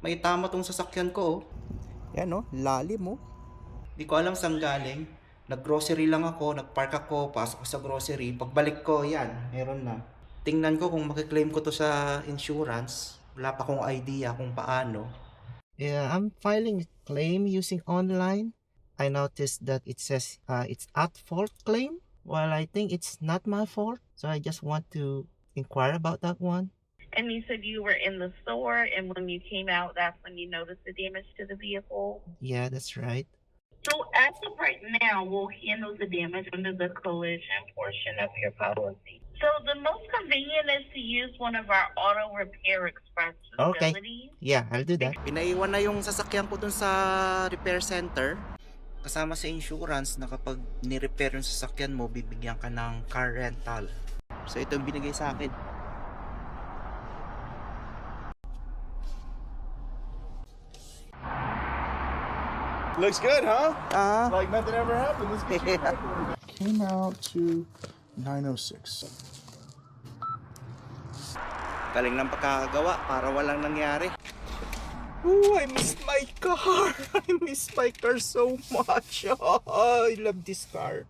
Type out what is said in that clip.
May tama tong sasakyan ko, oh. Yan oh, lalim mo. Di ko alam saan galing. Nag-grocery lang ako, nag-park ako, pasok ko sa grocery. Pagbalik ko, yan, meron na. Tingnan ko kung makiklaim ko to sa insurance. Wala pa akong idea kung paano. Yeah, I'm filing a claim using online. I noticed that it says it's at fault claim. Well, I think it's not my fault. So I just want to inquire about that one. And you said you were in the store, and when you came out, that's when you noticed the damage to the vehicle? Yeah, that's right. So as of right now, we'll handle the damage under the collision portion of your policy. So the most convenient is to use one of our auto repair express Okay. facilities. Yeah, I'll do that. Pinaiwan na yung sasakyan ko dun sa repair center. Kasama sa insurance na kapag ni-repair yung sasakyan mo, bibigyan ka ng car rental. So ito yung binigay sa akin. Looks good, huh? Ah, Like nothing ever happened. Let's get you Came out to 906. galing ng pagkakagawa para walang nangyari. Ooh, I miss my car. I miss my car so much. I love this car.